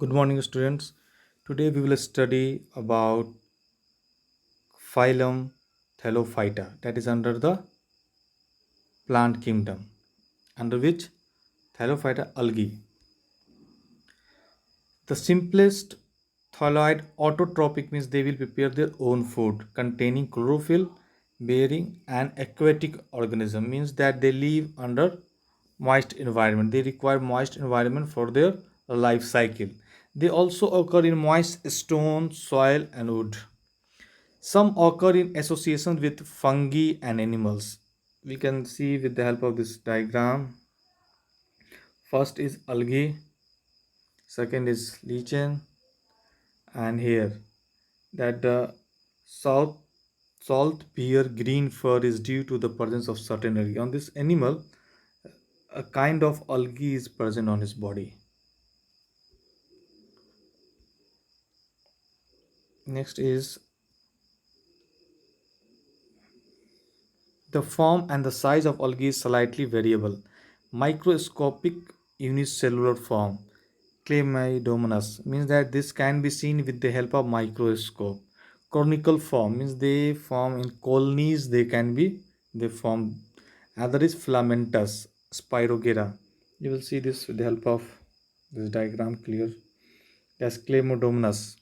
Good morning, students. Today we will study about phylum Thelophyta, that is under the plant kingdom, under which Thelophyta algae. The simplest thyroid autotrophic means they will prepare their own food containing chlorophyll bearing an aquatic organism means that they live under moist environment. They require moist environment for their life cycle. They also occur in moist stone, soil and wood. Some occur in association with fungi and animals. We can see with the help of this diagram. First is algae, second is lichen, and here that the south salt beer green fur is due to the presence of certain algae. On this animal, a kind of algae is present on his body. Next is the form and the size of algae is slightly variable. Microscopic unicellular form, Chlamydomonas, means that this can be seen with the help of microscope. Conical form means they form in colonies. They form. Other is filamentous Spirogera. You will see this with the help of this diagram clear. As Chlamydomonas.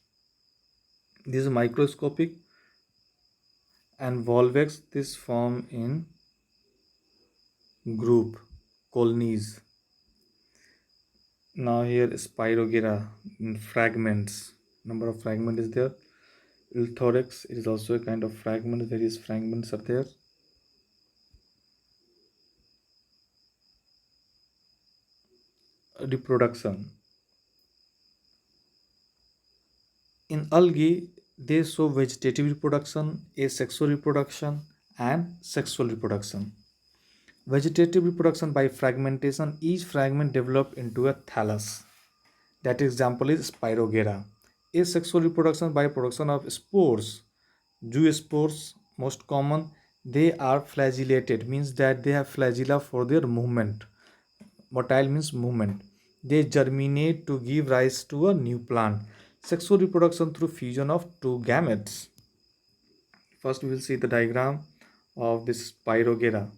This is microscopic and volvex. This form in group colonies. Now here Spirogera in fragments. Number of fragment is there. Ilthorax is also a kind of fragment. Various fragments are there. Reproduction. In algae, they show vegetative reproduction, asexual reproduction, and sexual reproduction. Vegetative reproduction by fragmentation, each fragment develop into a thallus. That example is Spirogera. Asexual reproduction by production of spores. Zoospores, most common, they are flagellated, means that they have flagella for their movement. Motile means movement. They germinate to give rise to a new plant. Sexual reproduction through fusion of two gametes. First, we will see the diagram of this Spirogera.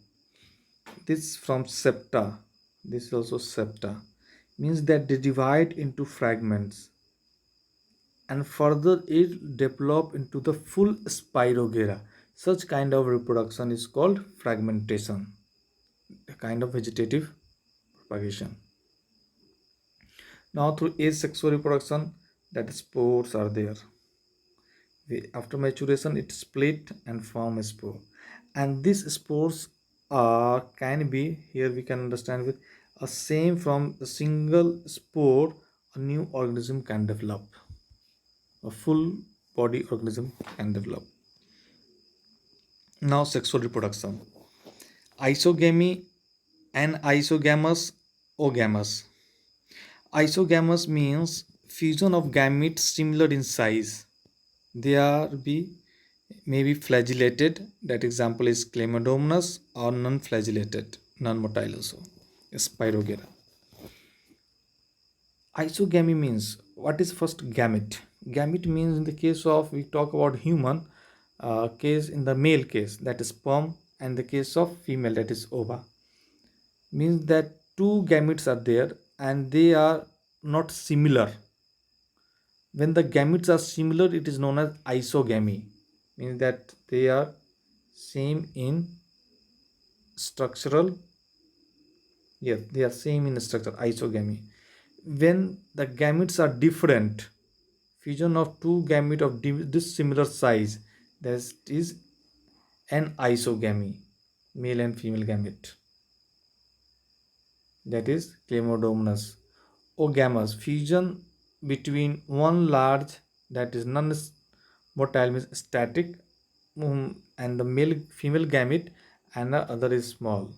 This from septa. This is also septa. Means that they divide into fragments and further it develop into the full Spirogera. Such kind of reproduction is called fragmentation, a kind of vegetative propagation. Now through asexual reproduction, that spores are there. After maturation, it split and form a spore. And these spores can be, here we can understand with a same from a single spore, a new organism can develop. A full body organism can develop. Now sexual reproduction. Isogamy and isogamous, ogamous. Isogamous means fusion of gametes similar in size. They are maybe flagellated. That example is Chlamydomonas, or non-flagellated, non-motile also, Spirogera. Isogamy means what is first gamete? Gamete means in the case of we talk about human case, in the male case that is sperm, and the case of female that is ova. Means that two gametes are there and they are not similar. When the gametes are similar, it is known as isogamy. Means that they are same in structural. Yes, they are same in structure, isogamy. When the gametes are different, fusion of two gametes of dissimilar size, that is an isogamy, male and female gamete. That is Chlamydomonas. Ogamous, fusion between one large, that is non-motile means static, and the male female gamete, and the other is small.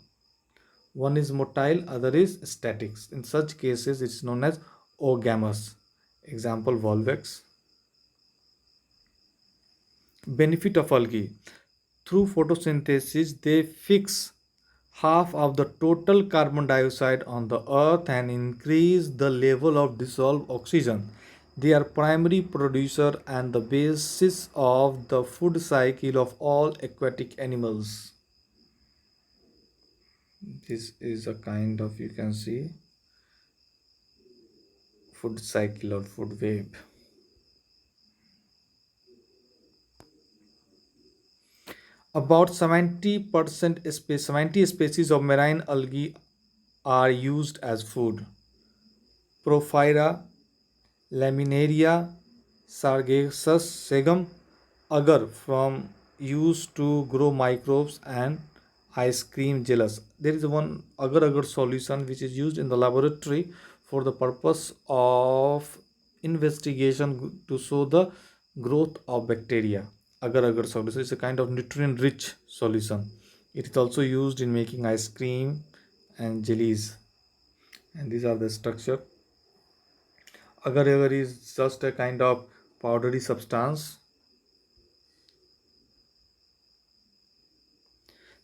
One is motile, other is static. In such cases, it's known as ogamous. Example Volvex. Benefit of algae. Through photosynthesis, they fix half of the total carbon dioxide on the earth and increase the level of dissolved oxygen. They are primary producer and the basis of the food cycle of all aquatic animals. This is a kind of, you can see, food cycle or food web. About 70 species of marine algae are used as food. Porphyra, Laminaria, Sargassum segum, agar from used to grow microbes and ice cream gelatin. There is one agar solution which is used in the laboratory for the purpose of investigation to show the growth of bacteria. Agar solution is a kind of nutrient rich solution. It is also used in making ice cream and jellies. And these are the structure. Agar is just a kind of powdery substance.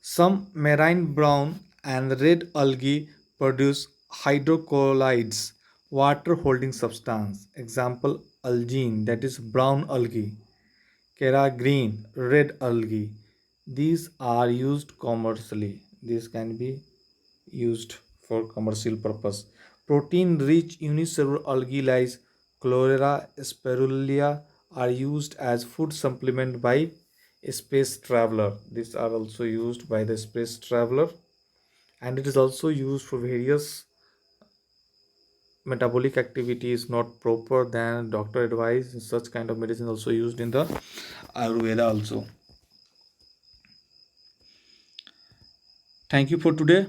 Some marine brown and red algae produce hydrocolloids, water holding substance. Example algine, that is brown algae. Kera green, red algae. These are used commercially. These can be used for commercial purpose. Protein rich unicellular algae like Chlorella spirulina are used as food supplement by space traveler. These are also used by the space traveler, and it is also used for various metabolic activities not proper than doctor advice. Such kind of medicine also used in the Ayurveda also. Thank you for today.